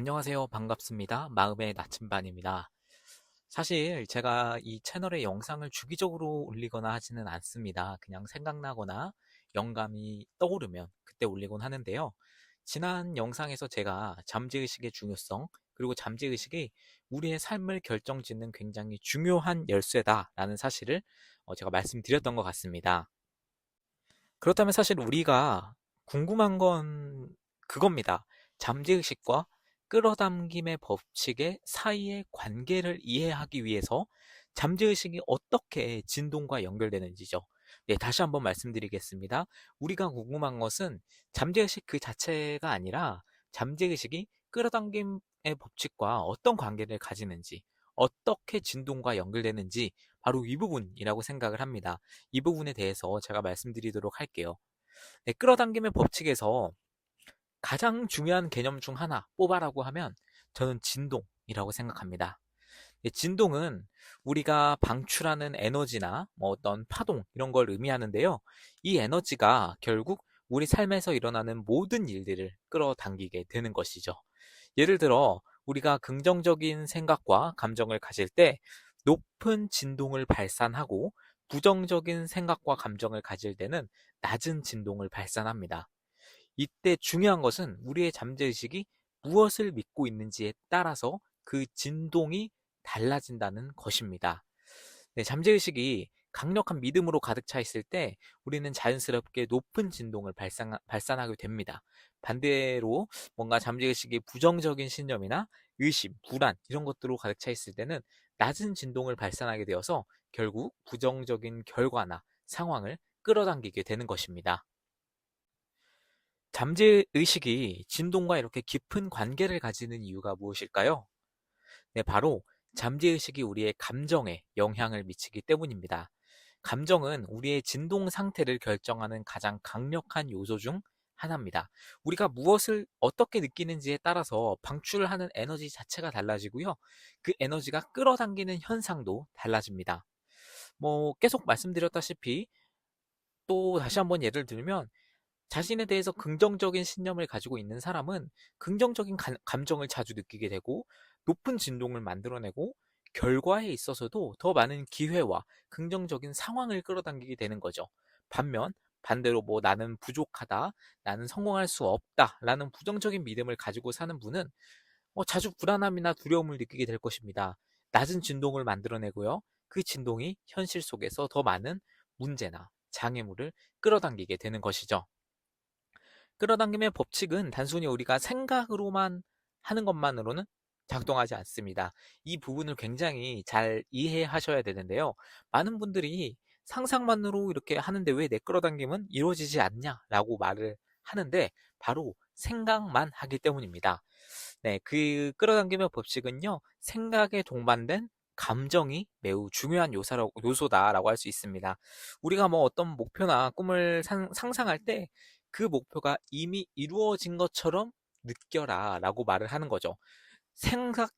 안녕하세요. 반갑습니다. 마음의 나침반입니다. 사실 제가 이 채널에 영상을 주기적으로 올리거나 하지는 않습니다. 그냥 생각나거나 영감이 떠오르면 그때 올리곤 하는데요. 지난 영상에서 제가 잠재의식의 중요성, 그리고 잠재의식이 우리의 삶을 결정짓는 굉장히 중요한 열쇠다라는 사실을 제가 말씀드렸던 것 같습니다. 그렇다면 사실 우리가 궁금한 건 그겁니다. 잠재의식과 끌어당김의 법칙의 사이의 관계를 이해하기 위해서 잠재의식이 어떻게 진동과 연결되는지죠. 네, 다시 한번 말씀드리겠습니다. 우리가 궁금한 것은 잠재의식 그 자체가 아니라 잠재의식이 끌어당김의 법칙과 어떤 관계를 가지는지, 어떻게 진동과 연결되는지 바로 이 부분이라고 생각을 합니다. 이 부분에 대해서 제가 말씀드리도록 할게요. 네, 끌어당김의 법칙에서 가장 중요한 개념 중 하나 뽑아라고 하면 저는 진동이라고 생각합니다. 네, 진동은 우리가 방출하는 에너지나 뭐 어떤 파동 이런 걸 의미하는데요. 이 에너지가 결국 우리 삶에서 일어나는 모든 일들을 끌어당기게 되는 것이죠. 예를 들어 우리가 긍정적인 생각과 감정을 가질 때 높은 진동을 발산하고 부정적인 생각과 감정을 가질 때는 낮은 진동을 발산합니다. 이때 중요한 것은 우리의 잠재의식이 무엇을 믿고 있는지에 따라서 그 진동이 달라진다는 것입니다. 네, 잠재의식이 강력한 믿음으로 가득 차 있을 때 우리는 자연스럽게 높은 진동을 발산하게 됩니다. 반대로 뭔가 잠재의식이 부정적인 신념이나 의심, 불안 이런 것들로 가득 차 있을 때는 낮은 진동을 발산하게 되어서 결국 부정적인 결과나 상황을 끌어당기게 되는 것입니다. 잠재의식이 진동과 이렇게 깊은 관계를 가지는 이유가 무엇일까요? 네, 바로 잠재의식이 우리의 감정에 영향을 미치기 때문입니다. 감정은 우리의 진동 상태를 결정하는 가장 강력한 요소 중 하나입니다. 우리가 무엇을 어떻게 느끼는지에 따라서 방출하는 에너지 자체가 달라지고요. 그 에너지가 끌어당기는 현상도 달라집니다. 계속 말씀드렸다시피 또 다시 한번 예를 들면 자신에 대해서 긍정적인 신념을 가지고 있는 사람은 긍정적인 감정을 자주 느끼게 되고 높은 진동을 만들어내고 결과에 있어서도 더 많은 기회와 긍정적인 상황을 끌어당기게 되는 거죠. 반면 반대로 나는 부족하다, 나는 성공할 수 없다라는 부정적인 믿음을 가지고 사는 분은 자주 불안함이나 두려움을 느끼게 될 것입니다. 낮은 진동을 만들어내고요. 그 진동이 현실 속에서 더 많은 문제나 장애물을 끌어당기게 되는 것이죠. 끌어당김의 법칙은 단순히 우리가 생각으로만 하는 것만으로는 작동하지 않습니다. 이 부분을 굉장히 잘 이해하셔야 되는데요. 많은 분들이 상상만으로 이렇게 하는데 왜 내 끌어당김은 이루어지지 않냐라고 말을 하는데 바로 생각만 하기 때문입니다. 네, 그 끌어당김의 법칙은요, 생각에 동반된 감정이 매우 중요한 요소다라고 할 수 있습니다. 우리가 어떤 목표나 꿈을 상상할 때 그 목표가 이미 이루어진 것처럼 느껴라 라고 말을 하는 거죠.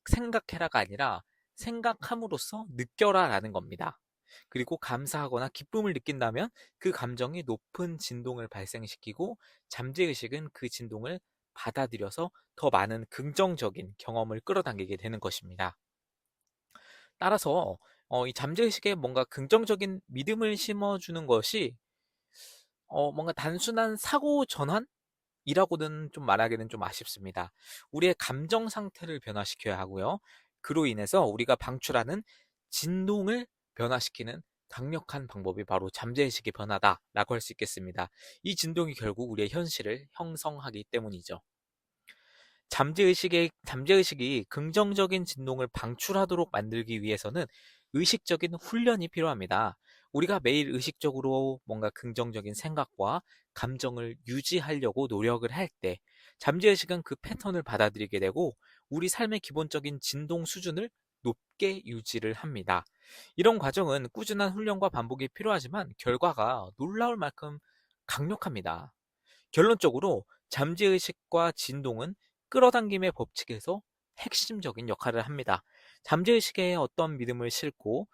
생각해라가 아니라 생각함으로써 느껴라 라는 겁니다. 그리고 감사하거나 기쁨을 느낀다면 그 감정이 높은 진동을 발생시키고 잠재의식은 그 진동을 받아들여서 더 많은 긍정적인 경험을 끌어당기게 되는 것입니다. 따라서 이 잠재의식에 뭔가 긍정적인 믿음을 심어주는 것이 뭔가 단순한 사고 전환이라고는 좀 말하기는 좀 아쉽습니다. 우리의 감정 상태를 변화시켜야 하고요. 그로 인해서 우리가 방출하는 진동을 변화시키는 강력한 방법이 바로 잠재의식의 변화다라고 할 수 있겠습니다. 이 진동이 결국 우리의 현실을 형성하기 때문이죠. 잠재의식이 긍정적인 진동을 방출하도록 만들기 위해서는 의식적인 훈련이 필요합니다. 우리가 매일 의식적으로 뭔가 긍정적인 생각과 감정을 유지하려고 노력을 할 때, 잠재의식은 그 패턴을 받아들이게 되고, 우리 삶의 기본적인 진동 수준을 높게 유지를 합니다. 이런 과정은 꾸준한 훈련과 반복이 필요하지만, 결과가 놀라울 만큼 강력합니다. 결론적으로 잠재의식과 진동은 끌어당김의 법칙에서 핵심적인 역할을 합니다. 잠재의식에 어떤 믿음을 싣고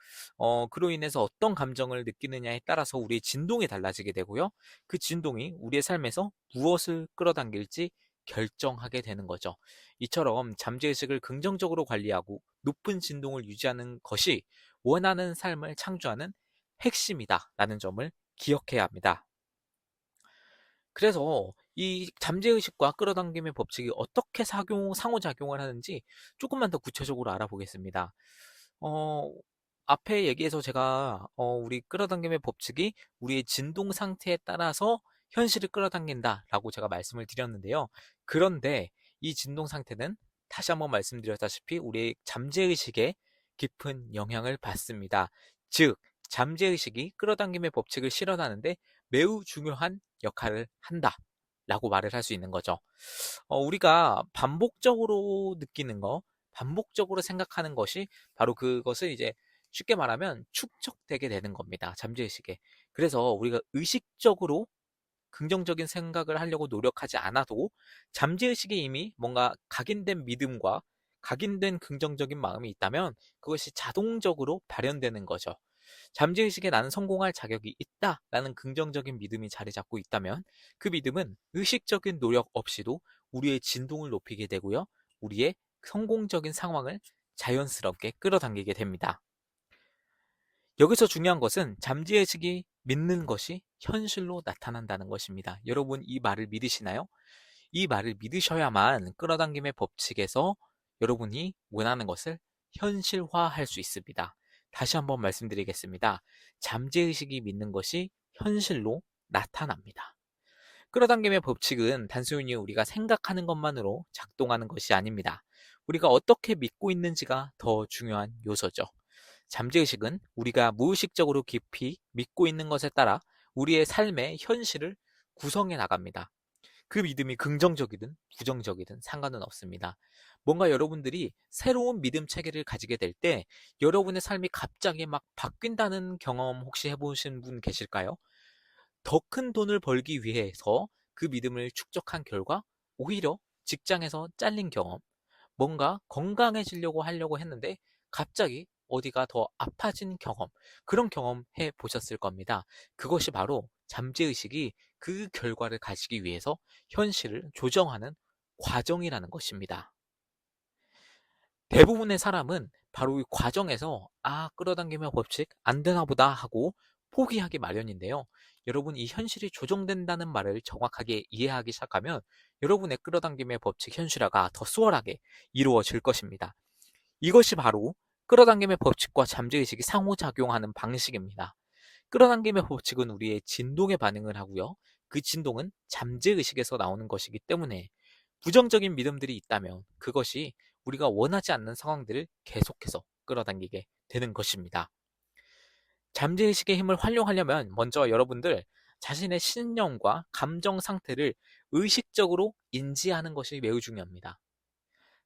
그로 인해서 어떤 감정을 느끼느냐에 따라서 우리의 진동이 달라지게 되고요. 그 진동이 우리의 삶에서 무엇을 끌어당길지 결정하게 되는 거죠. 이처럼 잠재의식을 긍정적으로 관리하고 높은 진동을 유지하는 것이 원하는 삶을 창조하는 핵심이다라는 점을 기억해야 합니다. 그래서 이 잠재의식과 끌어당김의 법칙이 어떻게 상호작용을 하는지 조금만 더 구체적으로 알아보겠습니다. 어, 앞에 얘기해서 제가 우리 끌어당김의 법칙이 우리의 진동 상태에 따라서 현실을 끌어당긴다라고 제가 말씀을 드렸는데요. 그런데 이 진동 상태는 다시 한번 말씀드렸다시피 우리의 잠재의식에 깊은 영향을 받습니다. 즉, 잠재의식이 끌어당김의 법칙을 실현하는데 매우 중요한 역할을 한다라고 말을 할 수 있는 거죠. 우리가 반복적으로 느끼는 거, 반복적으로 생각하는 것이 바로 그것을 이제 쉽게 말하면 축적되게 되는 겁니다. 잠재의식에. 그래서 우리가 의식적으로 긍정적인 생각을 하려고 노력하지 않아도 잠재의식에 이미 뭔가 각인된 믿음과 각인된 긍정적인 마음이 있다면 그것이 자동적으로 발현되는 거죠. 잠재의식에 나는 성공할 자격이 있다라는 긍정적인 믿음이 자리 잡고 있다면 그 믿음은 의식적인 노력 없이도 우리의 진동을 높이게 되고요. 우리의 성공적인 상황을 자연스럽게 끌어당기게 됩니다. 여기서 중요한 것은 잠재의식이 믿는 것이 현실로 나타난다는 것입니다. 여러분 이 말을 믿으시나요? 이 말을 믿으셔야만 끌어당김의 법칙에서 여러분이 원하는 것을 현실화할 수 있습니다. 다시 한번 말씀드리겠습니다. 잠재의식이 믿는 것이 현실로 나타납니다. 끌어당김의 법칙은 단순히 우리가 생각하는 것만으로 작동하는 것이 아닙니다. 우리가 어떻게 믿고 있는지가 더 중요한 요소죠. 잠재의식은 우리가 무의식적으로 깊이 믿고 있는 것에 따라 우리의 삶의 현실을 구성해 나갑니다. 그 믿음이 긍정적이든 부정적이든 상관은 없습니다. 뭔가 여러분들이 새로운 믿음 체계를 가지게 될 때 여러분의 삶이 갑자기 막 바뀐다는 경험 혹시 해보신 분 계실까요? 더 큰 돈을 벌기 위해서 그 믿음을 축적한 결과 오히려 직장에서 잘린 경험, 뭔가 건강해지려고 하려고 했는데 갑자기 어디가 더 아파진 경험, 그런 경험 해 보셨을 겁니다. 그것이 바로 잠재의식이 그 결과를 가지기 위해서 현실을 조정하는 과정이라는 것입니다. 대부분의 사람은 바로 이 과정에서 끌어당기면 법칙 안 되나 보다 하고 포기하기 마련인데요. 여러분 이 현실이 조정된다는 말을 정확하게 이해하기 시작하면 여러분의 끌어당김의 법칙 현실화가 더 수월하게 이루어질 것입니다. 이것이 바로 끌어당김의 법칙과 잠재의식이 상호작용하는 방식입니다. 끌어당김의 법칙은 우리의 진동에 반응을 하고요. 그 진동은 잠재의식에서 나오는 것이기 때문에 부정적인 믿음들이 있다면 그것이 우리가 원하지 않는 상황들을 계속해서 끌어당기게 되는 것입니다. 잠재의식의 힘을 활용하려면 먼저 여러분들 자신의 신념과 감정 상태를 의식적으로 인지하는 것이 매우 중요합니다.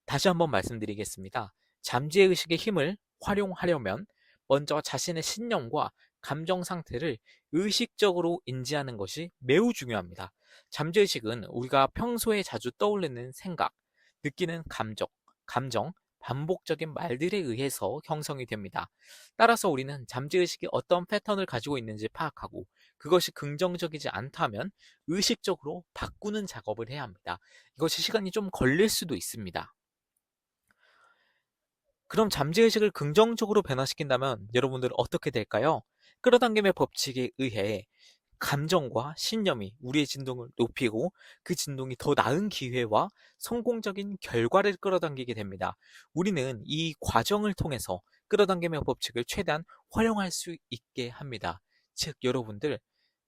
다시 한번 말씀드리겠습니다. 잠재의식의 힘을 활용하려면 먼저 자신의 신념과 감정 상태를 의식적으로 인지하는 것이 매우 중요합니다. 잠재의식은 우리가 평소에 자주 떠올리는 생각, 느끼는 감정, 반복적인 말들에 의해서 형성이 됩니다. 따라서 우리는 잠재의식이 어떤 패턴을 가지고 있는지 파악하고 그것이 긍정적이지 않다면 의식적으로 바꾸는 작업을 해야 합니다. 이것이 시간이 좀 걸릴 수도 있습니다. 그럼 잠재의식을 긍정적으로 변화시킨다면 여러분들 어떻게 될까요? 끌어당김의 법칙에 의해 감정과 신념이 우리의 진동을 높이고 그 진동이 더 나은 기회와 성공적인 결과를 끌어당기게 됩니다. 우리는 이 과정을 통해서 끌어당김의 법칙을 최대한 활용할 수 있게 합니다. 즉, 여러분들,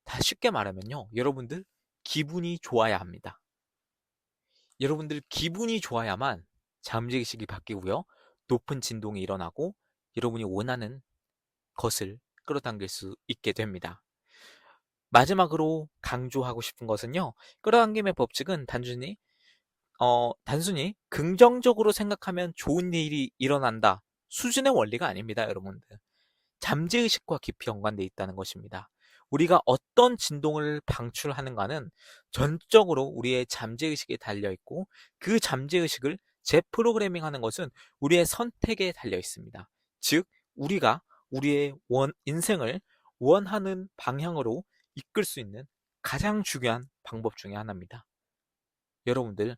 다 쉽게 말하면요. 여러분들 기분이 좋아야 합니다. 여러분들 기분이 좋아야만 잠재의식이 바뀌고요. 높은 진동이 일어나고 여러분이 원하는 것을 끌어당길 수 있게 됩니다. 마지막으로 강조하고 싶은 것은요. 끌어당김의 법칙은 단순히 긍정적으로 생각하면 좋은 일이 일어난다 수준의 원리가 아닙니다, 여러분들. 잠재의식과 깊이 연관되어 있다는 것입니다. 우리가 어떤 진동을 방출하는가는 전적으로 우리의 잠재의식에 달려 있고 그 잠재의식을 재프로그래밍하는 것은 우리의 선택에 달려 있습니다. 즉, 우리가 우리의 인생을 원하는 방향으로 이끌 수 있는 가장 중요한 방법 중에 하나입니다. 여러분들,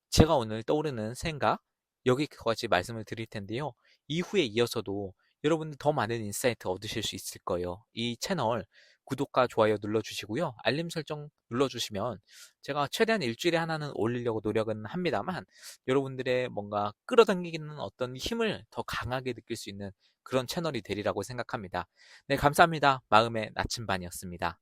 제가 오늘 떠오르는 생각, 여기까지 말씀을 드릴 텐데요. 이후에 이어서도 여러분들 더 많은 인사이트 얻으실 수 있을 거예요. 이 채널 구독과 좋아요 눌러주시고요. 알림 설정 눌러주시면 제가 최대한 일주일에 하나는 올리려고 노력은 합니다만 여러분들의 뭔가 끌어당기는 어떤 힘을 더 강하게 느낄 수 있는 그런 채널이 되리라고 생각합니다. 네, 감사합니다. 마음의 나침반이었습니다.